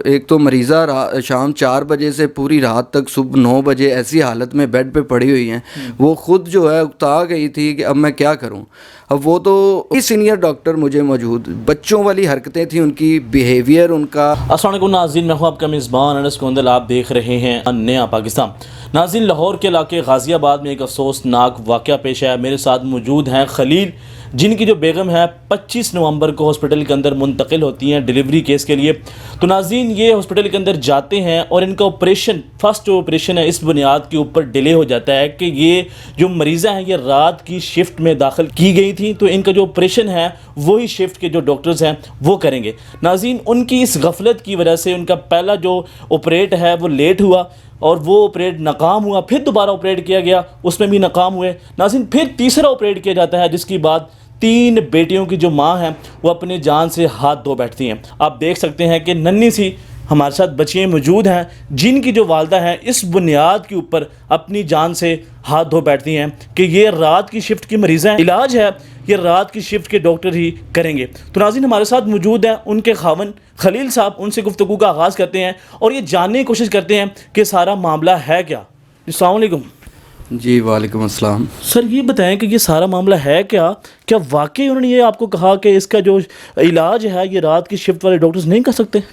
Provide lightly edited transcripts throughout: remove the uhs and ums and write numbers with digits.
एक तो मरीज़ा शाम 4 बजे से पूरी रात तक सुबह 9 बजे ऐसी हालत में बेड पे पड़ी हुई हैं। वो ख़ुद जो है उकता गई थी कि अब मैं क्या करूं। अब वो तो सीनियर डॉक्टर मुझे मौजूद, बच्चों वाली हरकतें थी उनकी, बिहेवियर उनका। अस्सलाम वालेकुम नाज़रीन, मैं हूं आपका मेज़बान अनस कोंदल। आप देख रहे हैं नया पाकिस्तान। नाज़रीन, लाहौर के इलाके गाज़ियाबाद में एक अफसोसनाक वाक़या पेश आया। मेरे साथ मौजूद हैं खलील, जिनकी जो बेगम है 25 नवंबर को हॉस्पिटल के अंदर मुंतकिल होती हैं डिलीवरी केस के लिए। तो नाज़रीन, ये हॉस्पिटल के अंदर जाते हैं और इनका ऑपरेशन, फर्स्ट जो ऑपरेशन है, इस बुनियाद के ऊपर डिले हो जाता है कि ये जो मरीज़ा हैं ये रात की शिफ्ट में दाखिल की गई थी, तो इनका जो ऑपरेशन है वही शिफ्ट के जो डॉक्टर्स हैं वो करेंगे। नाज़रीन, उनकी इस गफलत की वजह से उनका पहला जो ऑपरेट है वो लेट हुआ और वो ऑपरेट नाकाम हुआ। फिर दोबारा ऑपरेट किया गया, उसमें भी नाकाम हुए। नाज़रीन, फिर तीसरा ऑपरेट किया जाता है, जिसके बाद 3 बेटियों की जो माँ हैं वो अपने जान से हाथ धो बैठती हैं। आप देख सकते हैं कि नन्ही सी हमारे साथ बच्चियाँ मौजूद हैं, जिनकी जो वालदा हैं इस बुनियाद के ऊपर अपनी जान से हाथ धो बैठती हैं कि ये रात की शिफ्ट की मरीज़ हैं, इलाज है ये रात की शिफ्ट के डॉक्टर ही करेंगे। तो नाज़रीन, हमारे साथ मौजूद हैं उनके खावन खलील साहब। उनसे गुफ्तगू का आगाज़ करते हैं और ये जानने की कोशिश करते हैं कि सारा मामला है क्या। अस्सलाम वालेकुम। जी वालेकुम अस्सलाम। सर, ये बताएं कि ये सारा मामला है क्या? क्या वाकई उन्होंने ये आपको कहा कि इसका जो इलाज है ये रात की शिफ्ट वाले डॉक्टर्स नहीं कर सकते?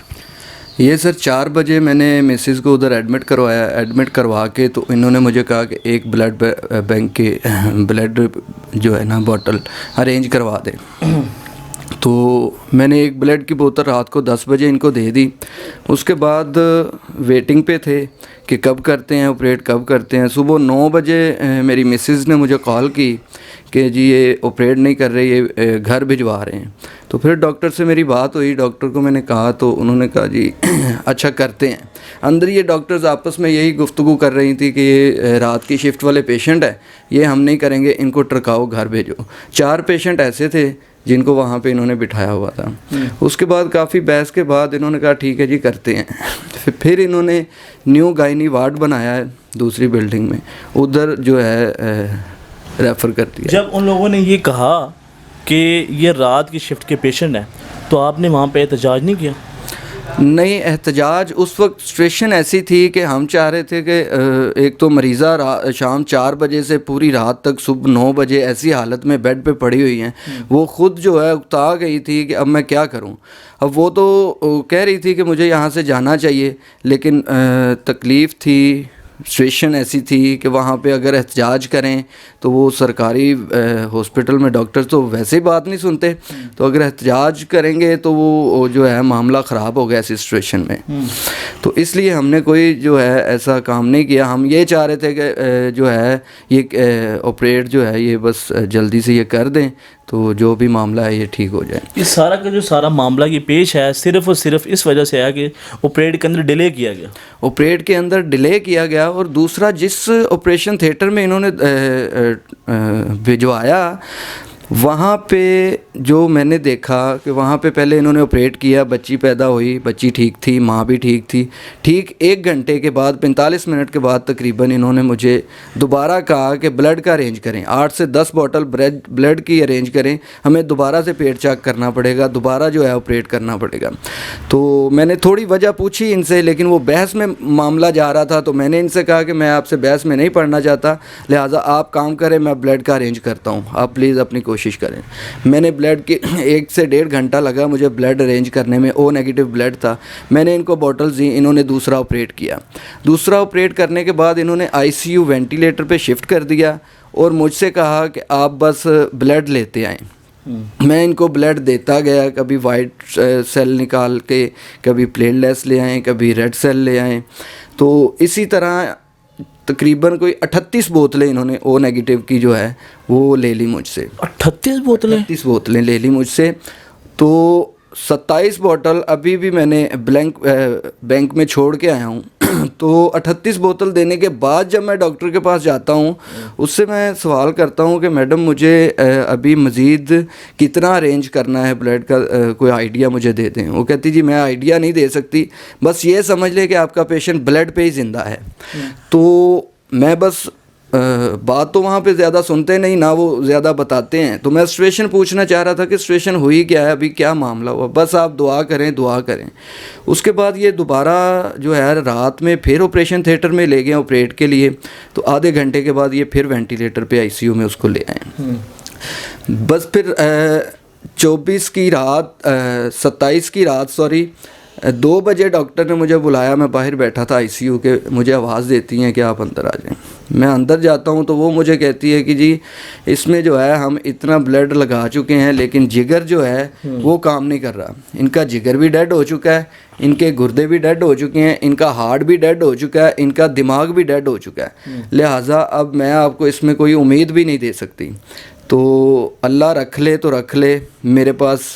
ये सर 4 बजे मैंने मिसेज़ को उधर एडमिट करवाया। एडमिट करवा के तो इन्होंने मुझे कहा कि एक ब्लड बैंक के ब्लड जो है ना बॉटल अरेंज करवा दे। तो मैंने एक ब्लड की बोतल रात को 10 बजे इनको दे दी। उसके बाद वेटिंग पे थे कि कब करते हैं ऑपरेट, कब करते हैं। सुबह 9 बजे मेरी मिसेज़ ने मुझे कॉल की कि जी ये ऑपरेट नहीं कर रहे, ये घर भिजवा रहे हैं। तो फिर डॉक्टर से मेरी बात हुई, डॉक्टर को मैंने कहा तो उन्होंने कहा जी अच्छा करते हैं। अंदर ये डॉक्टर्स आपस में यही गुफ्तगू कर रही थी कि ये रात की शिफ्ट वाले पेशेंट है, ये हम नहीं करेंगे, इनको ट्रकाओ घर भेजो। 4 पेशेंट ऐसे थे जिनको वहाँ पे इन्होंने बिठाया हुआ था। उसके बाद काफ़ी बहस के बाद इन्होंने कहा ठीक है जी करते हैं। फिर इन्होंने न्यू गायनी वार्ड बनाया है दूसरी बिल्डिंग में, उधर जो है रेफ़र कर दिया। जब उन लोगों ने ये कहा कि ये रात की शिफ्ट के पेशेंट हैं तो आपने वहाँ पे एहतजाज नहीं किया? नहीं, एहतजाज उस वक्त सिचुएशन ऐसी थी कि हम चाह रहे थे कि एक तो मरीज़ा शाम 4 बजे से पूरी रात तक सुबह 9 बजे ऐसी हालत में बेड पे पड़ी हुई हैं। वो ख़ुद जो है उकता गई थी कि अब मैं क्या करूं। अब वो तो कह रही थी कि मुझे यहाँ से जाना चाहिए, लेकिन तकलीफ़ थी, सिचुएशन ऐसी थी कि वहाँ पे अगर एहतजाज करें तो वो सरकारी हॉस्पिटल में डॉक्टर्स तो वैसे ही बात नहीं सुनते, तो अगर एहतजाज करेंगे तो वो जो है मामला ख़राब हो गया ऐसी सिचुएशन में। तो इसलिए हमने कोई जो है ऐसा काम नहीं किया। हम ये चाह रहे थे कि जो है ये ऑपरेट जो है ये बस जल्दी से ये कर दें तो जो भी मामला है ये ठीक हो जाए। इस सारा का जो सारा मामला ये पेश है सिर्फ़ और सिर्फ इस वजह से है कि ऑपरेट के अंदर डिले किया गया। ऑपरेट के अंदर डिले किया गया और दूसरा जिस ऑपरेशन थिएटर में इन्होंने भिजवाया वहाँ पे जो मैंने देखा कि वहाँ पे पहले इन्होंने ऑपरेट किया, बच्ची पैदा हुई, बच्ची ठीक थी, माँ भी ठीक थी। ठीक 1 घंटे के बाद 45 मिनट के बाद तकरीबन इन्होंने मुझे दोबारा कहा कि ब्लड का अरेंज करें, 8 से 10 बॉटल ब्लड की अरेंज करें, हमें दोबारा से पेट चेक करना पड़ेगा, दोबारा जो है ऑपरेट करना पड़ेगा। तो मैंने थोड़ी वजह पूछी इनसे, लेकिन वो बहस में मामला जा रहा था। तो मैंने इनसे कहा कि मैं आपसे बहस में नहीं पढ़ना चाहता, लिहाजा आप काम करें, मैं ब्लड का अरेंज करता हूँ, आप प्लीज़ अपनी कोशिश करें। मैंने ब्लड के 1 से 1.5 घंटा लगा मुझे ब्लड अरेंज करने में। ओ नेगेटिव ब्लड था। मैंने इनको बॉटल्स दी, इन्होंने दूसरा ऑपरेट किया। दूसरा ऑपरेट करने के बाद इन्होंने आईसीयू वेंटिलेटर पे शिफ्ट कर दिया और मुझसे कहा कि आप बस ब्लड लेते आएँ। मैं इनको ब्लड देता गया, कभी वाइट सेल निकाल के, कभी प्लेटलेट्स ले आएँ, कभी रेड सेल ले आएँ। तो इसी तरह तकरीबन कोई 38 बोतलें इन्होंने ओ नेगेटिव की जो है वो ले ली मुझसे। 38 बोतलें ले ली मुझसे। तो 27 बॉटल अभी भी मैंने बैंक में छोड़ के आया हूँ। तो 38 बोतल देने के बाद जब मैं डॉक्टर के पास जाता हूँ, उससे मैं सवाल करता हूँ कि मैडम मुझे अभी मज़ीद कितना अरेंज करना है ब्लड का, कोई आइडिया मुझे दे दें। वो कहती जी मैं आइडिया नहीं दे सकती, बस ये समझ ले कि आपका पेशेंट ब्लड पे ही ज़िंदा है। तो मैं बस बात तो वहाँ पे ज़्यादा सुनते नहीं ना, वो ज़्यादा बताते हैं। तो मैं सिचुएशन पूछना चाह रहा था कि सिचुएशन हुई क्या है, अभी क्या मामला हुआ, बस आप दुआ करें दुआ करें। उसके बाद ये दोबारा जो है रात में फिर ऑपरेशन थिएटर में ले गए ऑपरेट के लिए। तो आधे घंटे के बाद ये फिर वेंटिलेटर पे आईसीयू में उसको ले आए। बस फिर 24 की रात 27 की रात 2 बजे डॉक्टर ने मुझे बुलाया। मैं बाहर बैठा था आईसीयू के, मुझे आवाज़ देती हैं कि आप अंदर आ जाएं। मैं अंदर जाता हूं तो वो मुझे कहती है कि जी इसमें जो है हम इतना ब्लड लगा चुके हैं लेकिन जिगर जो है वो काम नहीं कर रहा। इनका जिगर भी डेड हो चुका है, इनके गुर्दे भी डेड हो चुके हैं, इनका हार्ट भी डेड हो चुका है, इनका दिमाग भी डेड हो चुका है। लिहाजा अब मैं आपको इसमें कोई उम्मीद भी नहीं दे सकती। तो अल्लाह रख ले तो रख ले, मेरे पास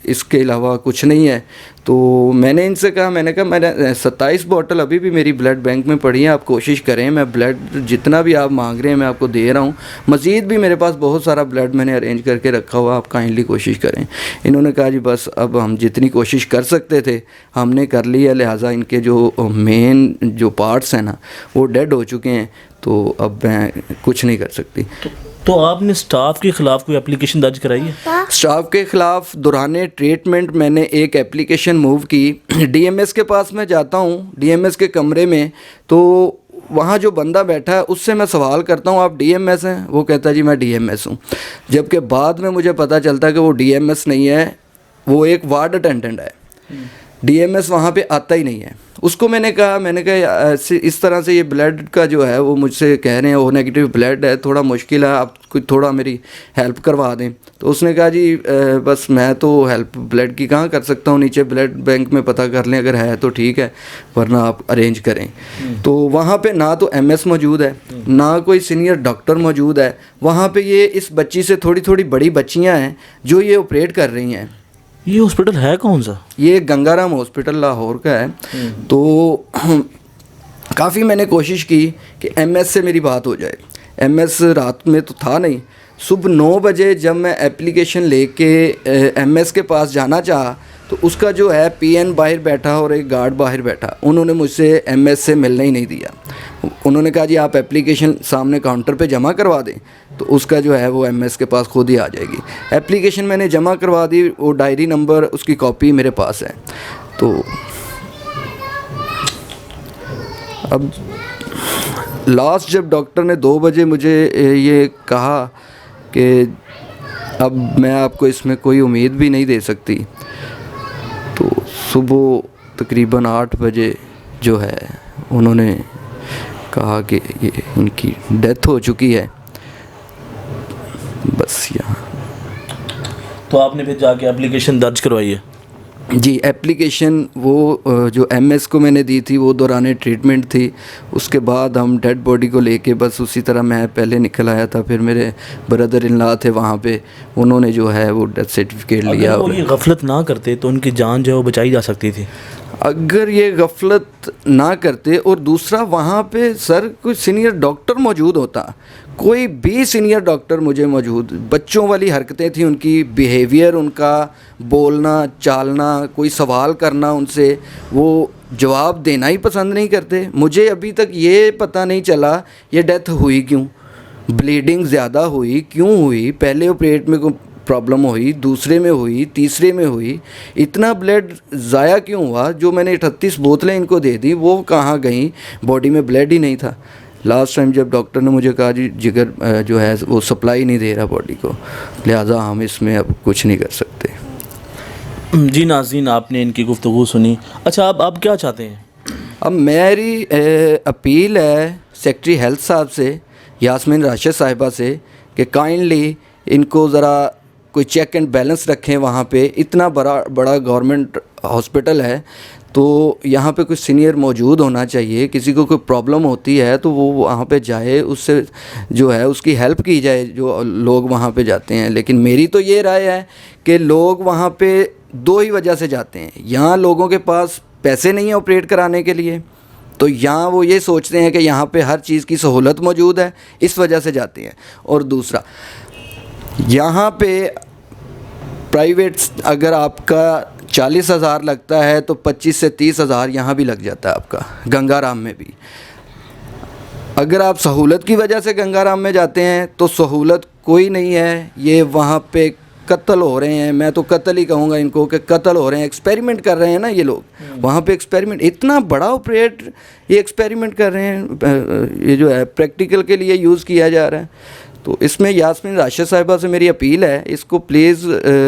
इसके अलावा कुछ नहीं है। तो मैंने इनसे कहा, मैंने 27 बॉटल अभी भी मेरी ब्लड बैंक में पड़ी है, आप कोशिश करें, मैं ब्लड जितना भी आप मांग रहे हैं मैं आपको दे रहा हूँ। मज़ीद भी मेरे पास बहुत सारा ब्लड मैंने अरेंज करके रखा हुआ, आप काइंडली कोशिश करें। इन्होंने कहा जी बस अब हम जितनी कोशिश कर सकते थे हमने कर ली है, लिहाजा इनके जो मेन जो पार्ट्स हैं ना वो डेड हो चुके हैं, तो अब मैं कुछ नहीं कर सकती। तो आपने स्टाफ के ख़िलाफ़ कोई एप्लीकेशन दर्ज कराई है? स्टाफ के ख़िलाफ़ दौरान ट्रीटमेंट मैंने एक एप्लीकेशन मूव की। डीएमएस के पास मैं जाता हूँ, डीएमएस के कमरे में, तो वहाँ जो बंदा बैठा है उससे मैं सवाल करता हूँ आप डीएमएस हैं? वो कहता है जी मैं डीएमएस हूँ। जबकि बाद में मुझे पता चलता है कि वो डीएमएस नहीं है, वो एक वार्ड अटेंडेंट है। डीएमएस वहाँ पे आता ही नहीं है। उसको मैंने कहा इस तरह से ये ब्लड का जो है वो मुझसे कह रहे हैं वो नेगेटिव ब्लड है, थोड़ा मुश्किल है, आप कुछ थोड़ा मेरी हेल्प करवा दें। तो उसने कहा जी बस मैं तो हेल्प ब्लड की कहाँ कर सकता हूँ, नीचे ब्लड बैंक में पता कर लें, अगर है तो ठीक है वरना आप अरेंज करें। तो वहाँ पे ना तो एमएस मौजूद है ना कोई सीनियर डॉक्टर मौजूद है। वहाँ पे ये इस बच्ची से थोड़ी थोड़ी बड़ी बच्चियाँ हैं जो ये ऑपरेट कर रही हैं। ये हॉस्पिटल है कौन सा? ये गंगाराम हॉस्पिटल लाहौर का है। तो काफ़ी मैंने कोशिश की कि एमएस से मेरी बात हो जाए। एमएस रात में तो था नहीं, सुबह 9 बजे जब मैं एप्लीकेशन लेके एमएस के पास जाना चाहा तो उसका जो है पीएन बाहर बैठा और एक गार्ड बाहर बैठा, उन्होंने मुझसे एमएस से मिलने ही नहीं दिया। उन्होंने कहा जी आप एप्लीकेशन सामने काउंटर पे जमा करवा दें तो उसका जो है वो एमएस के पास खुद ही आ जाएगी। एप्लीकेशन मैंने जमा करवा दी, वो डायरी नंबर उसकी कॉपी मेरे पास है। तो अब लास्ट जब डॉक्टर ने 2 बजे मुझे ये कहा कि अब मैं आपको इसमें कोई उम्मीद भी नहीं दे सकती, तो सुबह तकरीबन 8 बजे जो है उन्होंने कहा कि ये इनकी डेथ हो चुकी है। बस यहाँ। तो आपने फिर जाके एप्लीकेशन दर्ज करवाई है? जी, एप्लीकेशन वो जो एमएस को मैंने दी थी वो दौरान ट्रीटमेंट थी। उसके बाद हम डेड बॉडी को लेके बस उसी तरह मैं पहले निकल आया था। फिर मेरे ब्रदर इन लॉ थे वहाँ पे, उन्होंने जो है वो डेथ सर्टिफिकेट लिया। अगर वो ये गफलत ना करते तो उनकी जान जो है वो बचाई जा सकती थी। अगर ये गफलत ना करते, और दूसरा वहाँ पे सर कोई सीनियर डॉक्टर मौजूद होता, कोई भी सीनियर डॉक्टर मुझे मौजूद, बच्चों वाली हरकतें थी उनकी, बिहेवियर उनका, बोलना चालना, कोई सवाल करना उनसे, वो जवाब देना ही पसंद नहीं करते। मुझे अभी तक ये पता नहीं चला ये डेथ हुई क्यों, ब्लीडिंग ज़्यादा हुई क्यों हुई, पहले ऑपरेट में प्रॉब्लम हुई, दूसरे में हुई, तीसरे में हुई, इतना ब्लड ज़ाया क्यों हुआ। जो मैंने 38 बोतलें इनको दे दी वो कहाँ गई, बॉडी में ब्लड ही नहीं था। लास्ट टाइम जब डॉक्टर ने मुझे कहा जी जिगर जो है वो सप्लाई नहीं दे रहा बॉडी को, लिहाजा हम इसमें अब कुछ नहीं कर सकते। जी नाज़रीन, आपने इनकी गुफ्तगू सुनी। अच्छा, अब आप क्या चाहते हैं? अब मेरी अपील है सेक्रेटरी हेल्थ साहब से, यास्मीन राशिद साहिबा से, कि काइंडली इनको ज़रा कोई चेक एंड बैलेंस रखें। वहाँ पे इतना बड़ा गवर्नमेंट हॉस्पिटल है तो यहाँ पे कुछ सीनियर मौजूद होना चाहिए। किसी को कोई प्रॉब्लम होती है तो वो वहाँ पे जाए, उससे जो है उसकी हेल्प की जाए जो लोग वहाँ पे जाते हैं। लेकिन मेरी तो ये राय है कि लोग वहाँ पे 2 ही वजह से जाते हैं। यहाँ लोगों के पास पैसे नहीं है ऑपरेट कराने के लिए, तो यहाँ वो ये सोचते हैं कि यहाँ पे हर चीज़ की सहूलत मौजूद है, इस वजह से जाते हैं। और दूसरा, यहाँ पे प्राइवेट अगर आपका 40,000 लगता है तो 25 से 30,000 यहाँ भी लग जाता है आपका, गंगाराम में भी। अगर आप सहूलत की वजह से गंगाराम में जाते हैं तो सहूलत कोई नहीं है। ये वहाँ पे कत्ल हो रहे हैं, मैं तो कत्ल ही कहूँगा इनको कि कत्ल हो रहे हैं, एक्सपेरिमेंट कर रहे हैं ना ये लोग। वहाँ पे एक्सपेरिमेंट, इतना बड़ा ऑपरेट ये एक्सपेरिमेंट कर रहे हैं, ये जो है प्रैक्टिकल के लिए यूज़ किया जा रहा है। तो इसमें यास्मीन राशिद साहिबा से मेरी अपील है, इसको प्लीज़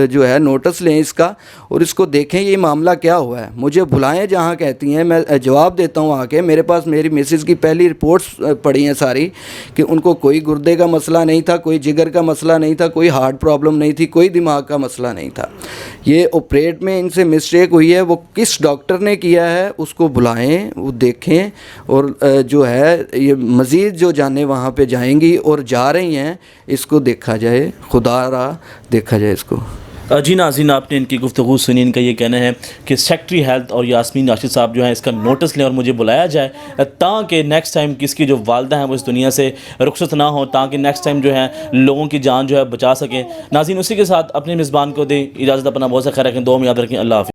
जो है नोटिस लें इसका और इसको देखें ये मामला क्या हुआ है। मुझे बुलाएं जहाँ कहती हैं, मैं जवाब देता हूँ आके। मेरे पास मेरी मिसेज़ की पहली रिपोर्ट्स पड़ी हैं सारी कि उनको कोई गुर्दे का मसला नहीं था, कोई जिगर का मसला नहीं था, कोई हार्ट प्रॉब्लम नहीं थी, कोई दिमाग का मसला नहीं था। ये ऑपरेट में इनसे मिस्टेक हुई है, वो किस डॉक्टर ने किया है उसको बुलाएं, वो देखें और जो है ये मज़ीद जो जाने वहाँ पे जाएंगी और जा रही हैं, इसको देखा जाए, खुदारा देखा जाए इसको। जी नाज़रीन, आपने इनकी गुफ्तगू सुनी। इनका ये कहना है कि सेक्रेटरी हेल्थ और यास्मीन राशिद साहब जो हैं इसका नोटिस लें और मुझे बुलाया जाए, ताकि नेक्स्ट टाइम किसकी जो वालदा हैं वो इस दुनिया से रुखसत ना हो, ताकि नेक्स्ट टाइम जो है लोगों की जान जो है बचा सकें। नाज़रीन, उसी के साथ अपने मेज़बान को दें इजाज़त, अपना बहुत सा ख्याल रखें, दुआ में याद रखें। अल्लाह हाफ़िज़।